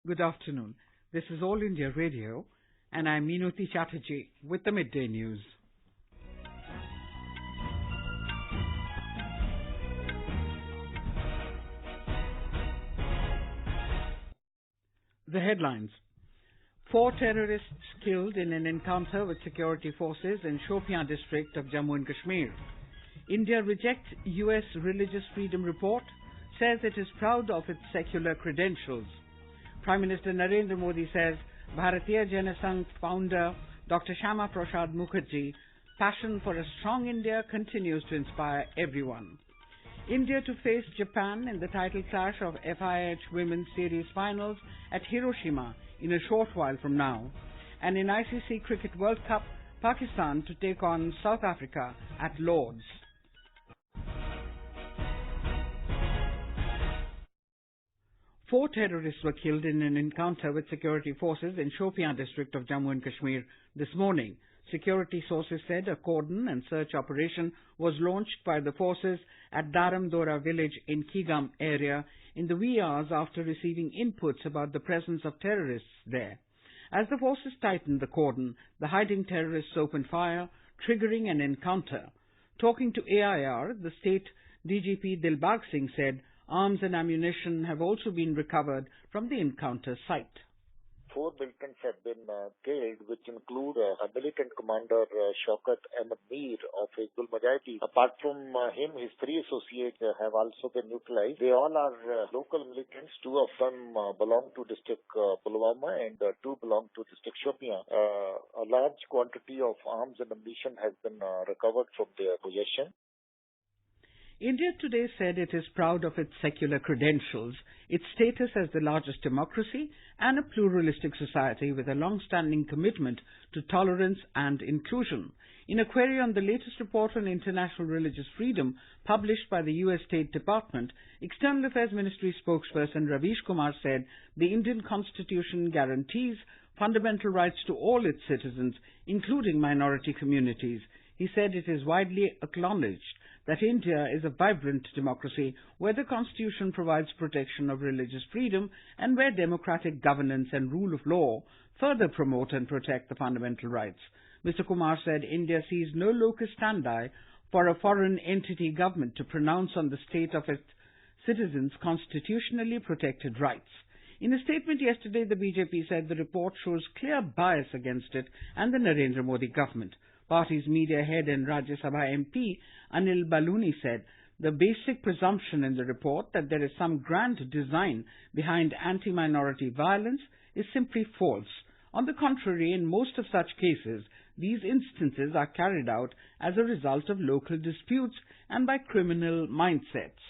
Good afternoon. This is All India Radio, and I'm Meenoti Chatterjee with the Midday News. The headlines. 4 terrorists killed in an encounter with security forces in Shopian district of Jammu and Kashmir. India rejects US religious freedom report, says it is proud of its secular credentials. Prime Minister Narendra Modi says Bharatiya Jana Sangh founder Dr Syama Prasad Mookerjee passion for a strong India continues to inspire everyone. India to face Japan in the title clash of FIH Women's Series Finals at Hiroshima in a short while from now. And in ICC Cricket World Cup, Pakistan to take on South Africa at Lord's. Four terrorists were killed in an encounter with security forces in Shopian district of Jammu and Kashmir this morning. Security sources said a cordon and search operation was launched by the forces at Dharamdora village in Kigam area in the wee hours after receiving inputs about the presence of terrorists there. As the forces tightened the cordon, the hiding terrorists opened fire, triggering an encounter. Talking to AIR, the state DGP Dilbag Singh said arms and ammunition have also been recovered from the encounter site. 4 militants have been killed, which include militant commander Shaukat Ahmed Mir of Hizbul Mujahideen. Apart from him, his 3 associates have also been neutralized. They all are local militants. 2 of them belong to district Pulwama and 2 belong to district Shopian. A large quantity of arms and ammunition has been recovered from their possession. India today said it is proud of its secular credentials, its status as the largest democracy and a pluralistic society with a long-standing commitment to tolerance and inclusion. In a query on the latest report on international religious freedom published by the US State Department, External Affairs Ministry spokesperson Ravish Kumar said the Indian Constitution guarantees fundamental rights to all its citizens, including minority communities. He said it is widely acknowledged that India is a vibrant democracy where the Constitution provides protection of religious freedom and where democratic governance and rule of law further promote and protect the fundamental rights. Mr. Kumar said India sees no locus standi for a foreign entity government to pronounce on the state of its citizens' constitutionally protected rights. In a statement yesterday, the BJP said the report shows clear bias against it and the Narendra Modi government. Party's media head and Rajya Sabha MP Anil Baluni said the basic presumption in the report that there is some grand design behind anti-minority violence is simply false. On the contrary, in most of such cases, these instances are carried out as a result of local disputes and by criminal mindsets.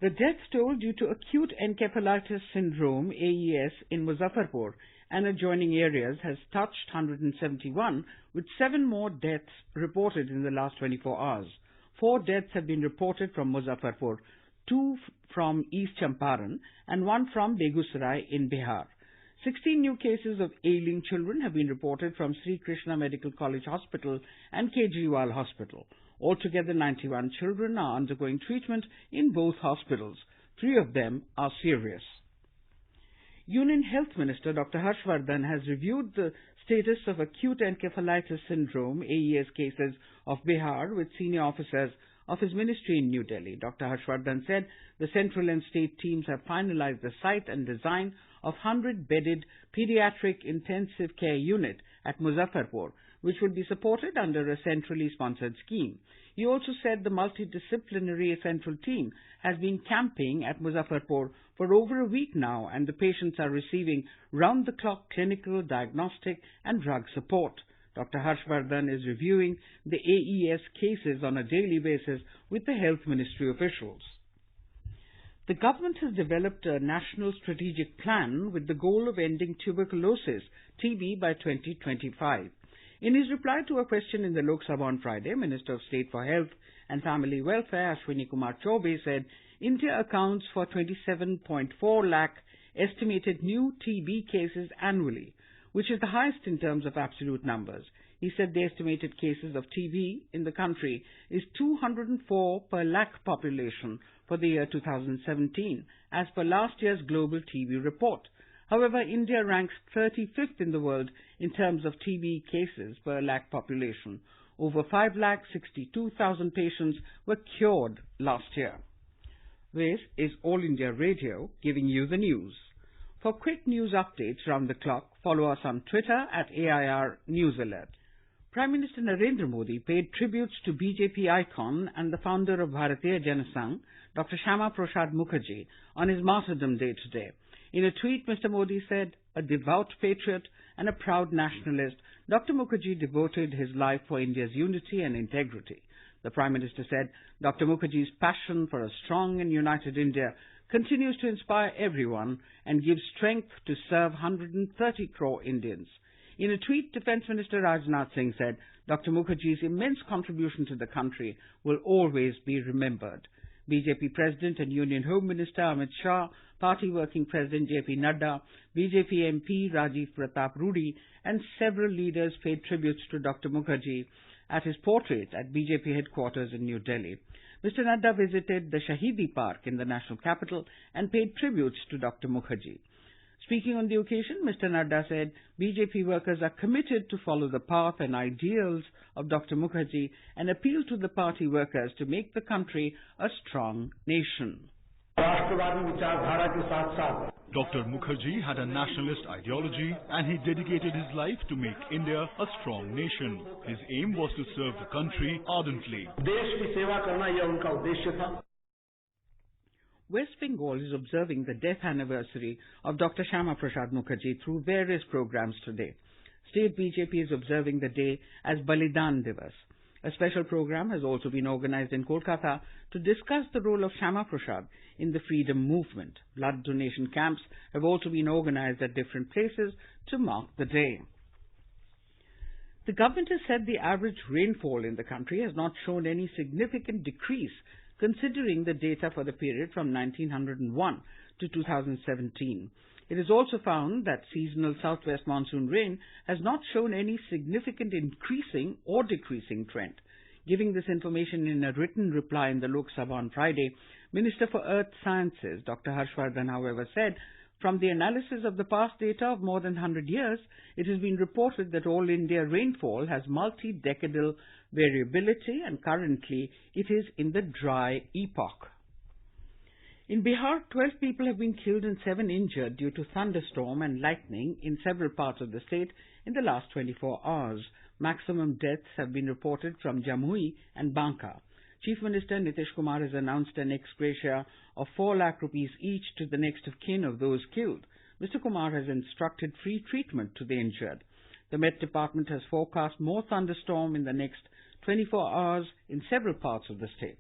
The death toll due to acute encephalitis syndrome (AES) in Muzaffarpur and adjoining areas has touched 171, with 7 more deaths reported in the last 24 hours. 4 deaths have been reported from Muzaffarpur, 2 from East Champaran and 1 from Begusarai in Bihar. 16 new cases of ailing children have been reported from Sri Krishna Medical College Hospital and Kejriwal Hospital. Altogether, 91 children are undergoing treatment in both hospitals. 3 of them are serious. Union Health Minister Dr Harshvardhan has reviewed the status of acute encephalitis syndrome (AES) cases of Bihar with senior officers of his ministry in New Delhi. Dr Harshvardhan said the central and state teams have finalized the site and design of 100-bedded pediatric intensive care unit at Muzaffarpur, which will be supported under a centrally sponsored scheme. He also said the multidisciplinary central team has been camping at Muzaffarpur for over a week now, and the patients are receiving round-the-clock clinical, diagnostic and drug support. Dr Harshvardhan is reviewing the AES cases on a daily basis with the health ministry officials. The government has developed a national strategic plan with the goal of ending tuberculosis, TB, by 2025. In his reply to a question in the Lok Sabha on Friday, Minister of State for Health and Family Welfare Ashwini Kumar Chaubey said India accounts for 27.4 lakh estimated new TB cases annually, which is the highest in terms of absolute numbers. He said the estimated cases of TB in the country is 204 per lakh population for the year 2017, as per last year's Global TB report. However, India ranks 35th in the world in terms of TB cases per lakh population. Over 5,62,000 patients were cured last year. This is All India Radio giving you the news. For quick news updates round the clock, follow us on Twitter at AIR News Alert. Prime Minister Narendra Modi paid tributes to BJP icon and the founder of Bharatiya Jana Sangh, Dr Syama Prasad Mookerjee, on his martyrdom day today. In a tweet, Mr. Modi said, "A devout patriot and a proud nationalist, Dr. Mookerjee devoted his life for India's unity and integrity." The Prime Minister said, "Dr. Mookerjee's passion for a strong and united India continues to inspire everyone and gives strength to serve 130 crore Indians." In a tweet, Defence Minister Rajnath Singh said, "Dr. Mookerjee's immense contribution to the country will always be remembered." BJP President and Union Home Minister Amit Shah, Party Working President JP Nadda, BJP MP Rajiv Pratap Rudy and several leaders paid tributes to Dr. Mookerjee at his portrait at BJP headquarters in New Delhi. Mr. Nadda visited the Shahidi Park in the national capital and paid tributes to Dr. Mookerjee. Speaking on the occasion, Mr. Nadda said BJP workers are committed to follow the path and ideals of Dr. Mookerjee and appealed to the party workers to make the country a strong nation. Dr. Mookerjee had a nationalist ideology and he dedicated his life to make India a strong nation. His aim was to serve the country ardently. West Bengal is observing the death anniversary of Dr. Syama Prasad Mookerjee through various programs today. State BJP is observing the day as Balidan Divas. A special program has also been organized in Kolkata to discuss the role of Syama Prasad in the freedom movement. Blood donation camps have also been organized at different places to mark the day. The government has said the average rainfall in the country has not shown any significant decrease considering the data for the period from 1901 to 2017. It is also found that seasonal southwest monsoon rain has not shown any significant increasing or decreasing trend. Giving this information in a written reply in the Lok Sabha on Friday, Minister for Earth Sciences, Dr. Harshvardhan, however, said, "From the analysis of the past data of more than 100 years, it has been reported that all India rainfall has multi-decadal variability and currently it is in the dry epoch." In Bihar, 12 people have been killed and 7 injured due to thunderstorm and lightning in several parts of the state in the last 24 hours. Maximum deaths have been reported from Jammu and Banka. Chief Minister Nitish Kumar has announced an ex gratia of 4 lakh rupees each to the next of kin of those killed. Mr. Kumar has instructed free treatment to the injured. The Met Department has forecast more thunderstorm in the next 24 hours in several parts of the state.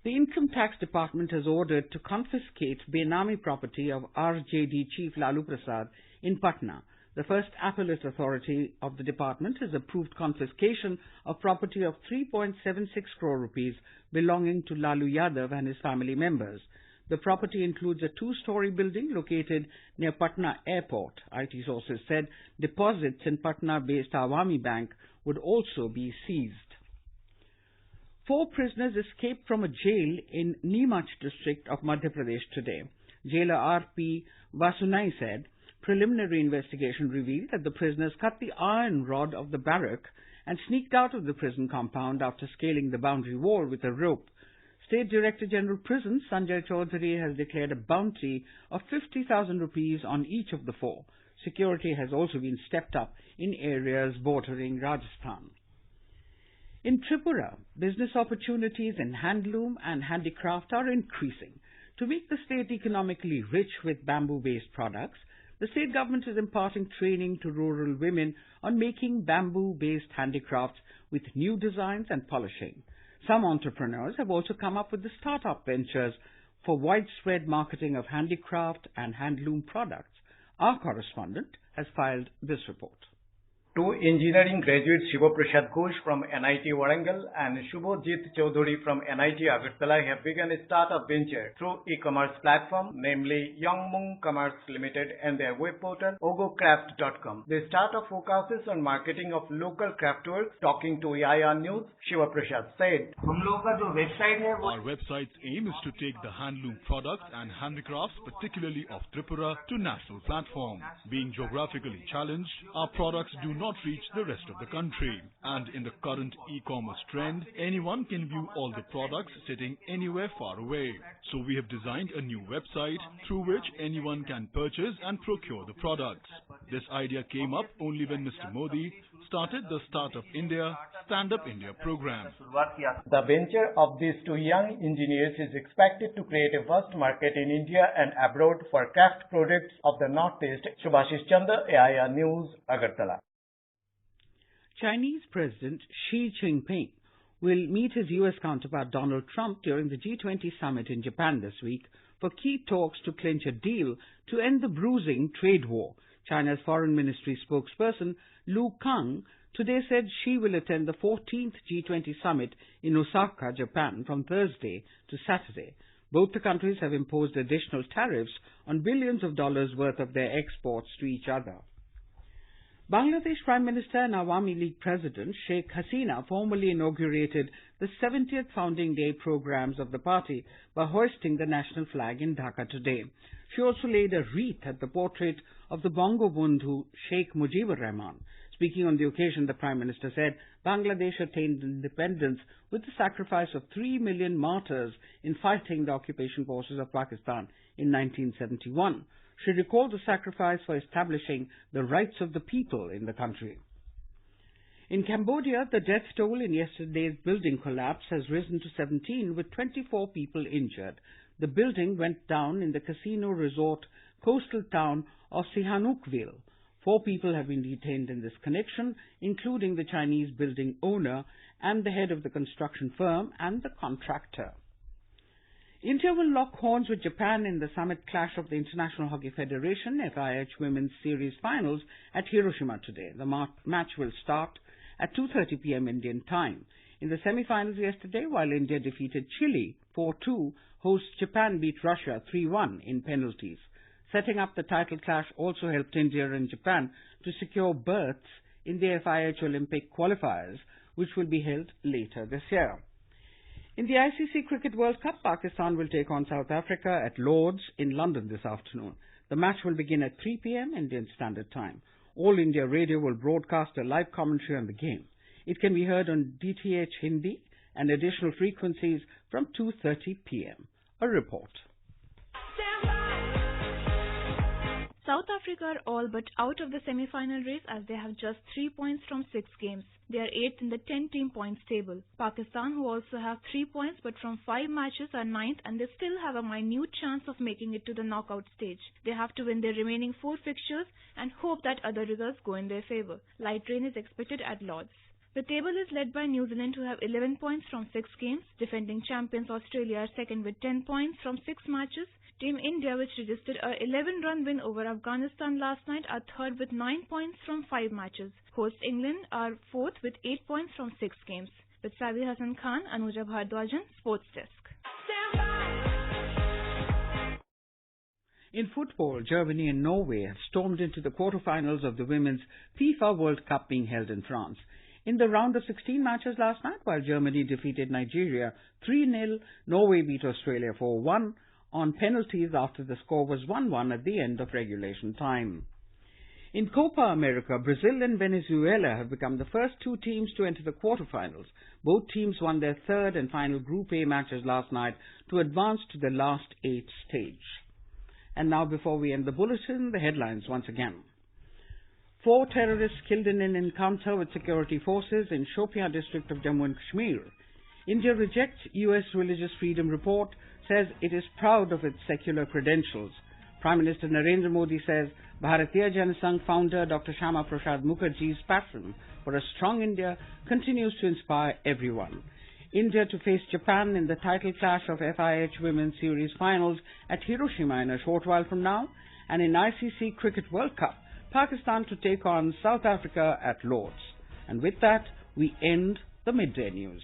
The Income Tax Department has ordered to confiscate Benami property of RJD Chief Lalu Prasad in Patna. The first appellate authority of the department has approved confiscation of property of 3.76 crore rupees belonging to Lalu Yadav and his family members. The property includes a 2-story building located near Patna Airport. IT sources said deposits in Patna-based Awami Bank would also be seized. 4 prisoners escaped from a jail in Neemach district of Madhya Pradesh today. Jailer R.P. Vasunai said preliminary investigation revealed that the prisoners cut the iron rod of the barrack and sneaked out of the prison compound after scaling the boundary wall with a rope. State Director General Prisons Sanjay Chaudhary has declared a bounty of 50,000 rupees on each of the 4. Security has also been stepped up in areas bordering Rajasthan. In Tripura, business opportunities in handloom and handicraft are increasing. To make the state economically rich with bamboo-based products, the state government is imparting training to rural women on making bamboo-based handicrafts with new designs and polishing. Some entrepreneurs have also come up with the startup ventures for widespread marketing of handicraft and handloom products. Our correspondent has filed this report. Two engineering graduates, Syama Prasad Mookerjee from NIT Warangal and Shubhajit Chaudhary from NIT Agartala, have begun a startup venture through e-commerce platform, namely Youngmung Commerce Limited, and their web portal ogocraft.com. The startup focuses on marketing of local craftworks. Talking to IIR News, Syama Prasad said, Our website's aim is to take the handloom products and handicrafts, particularly of Tripura, to national platform. Being geographically challenged, our products do not reach the rest of the country. And in the current e-commerce trend, anyone can view all the products sitting anywhere far away. So we have designed a new website through which anyone can purchase and procure the products. This idea came up only when Mr. Modi started the Startup India, Stand Up India program. The venture of these two young engineers is expected to create a vast market in India and abroad for craft products of the Northeast. Subhashish Chandra, AIR News, Agartala. Chinese President Xi Jinping will meet his U.S. counterpart Donald Trump during the G20 summit in Japan this week for key talks to clinch a deal to end the bruising trade war. China's Foreign Ministry spokesperson Lu Kang today said Xi will attend the 14th G20 summit in Osaka, Japan from Thursday to Saturday. Both the countries have imposed additional tariffs on billions of dollars worth of their exports to each other. Bangladesh Prime Minister and Awami League President Sheikh Hasina formally inaugurated the 70th Founding Day programs of the party by hoisting the national flag in Dhaka today. She also laid a wreath at the portrait of the Bangabandhu Sheikh Mujibur Rahman. Speaking on the occasion, the Prime Minister said Bangladesh attained independence with the sacrifice of 3 million martyrs in fighting the occupation forces of Pakistan in 1971. She recalled the sacrifice for establishing the rights of the people in the country. In Cambodia, the death toll in yesterday's building collapse has risen to 17, with 24 people injured. The building went down in the casino resort coastal town of Sihanoukville. 4 people have been detained in this connection, including the Chinese building owner and the head of the construction firm and the contractor. India will lock horns with Japan in the summit clash of the International Hockey Federation FIH Women's Series Finals at Hiroshima today. The match will start at 2:30 p.m. Indian time. In the semi-finals yesterday, while India defeated Chile 4-2, host Japan beat Russia 3-1 in penalties. Setting up the title clash also helped India and Japan to secure berths in the FIH Olympic qualifiers, which will be held later this year. In the ICC Cricket World Cup, Pakistan will take on South Africa at Lord's in London this afternoon. The match will begin at 3 p.m. Indian Standard Time. All India Radio will broadcast a live commentary on the game. It can be heard on DTH Hindi and additional frequencies from 2:30 p.m. A report. South Africa are all but out of the semi-final race as they have just 3 points from 6 games. They are 8th in the 10-team points table. Pakistan, who also have 3 points but from 5 matches, are 9th, and they still have a minute chance of making it to the knockout stage. They have to win their remaining 4 fixtures and hope that other results go in their favour. Light rain is expected at Lord's. The table is led by New Zealand, who have 11 points from 6 games. Defending champions Australia are second with 10 points from 6 matches. Team India, which registered a 11-run win over Afghanistan last night, are third with 9 points from 5 matches. Host England are fourth with 8 points from 6 games. With Sabi Hassan Khan, Anuja Bhardwajan, Sports Desk. In football, Germany and Norway have stormed into the quarterfinals of the Women's FIFA World Cup being held in France. In the round of 16 matches last night, while Germany defeated Nigeria 3-0, Norway beat Australia 4-1 on penalties after the score was 1-1 at the end of regulation time. In Copa America, Brazil and Venezuela have become the first 2 teams to enter the quarterfinals. Both teams won their third and final Group A matches last night to advance to the last 8 stage. And now, before we end the bulletin, the headlines once again. 4 terrorists killed in an encounter with security forces in Shopian district of Jammu and Kashmir. India rejects U.S. religious freedom report, says it is proud of its secular credentials. Prime Minister Narendra Modi says Bharatiya Jana Sangh founder Dr Syama Prasad Mookerjee's passion for a strong India continues to inspire everyone. India to face Japan in the title clash of FIH Women's Series Finals at Hiroshima in a short while from now. And in ICC Cricket World Cup, Pakistan to take on South Africa at Lord's. And with that, we end the midday news.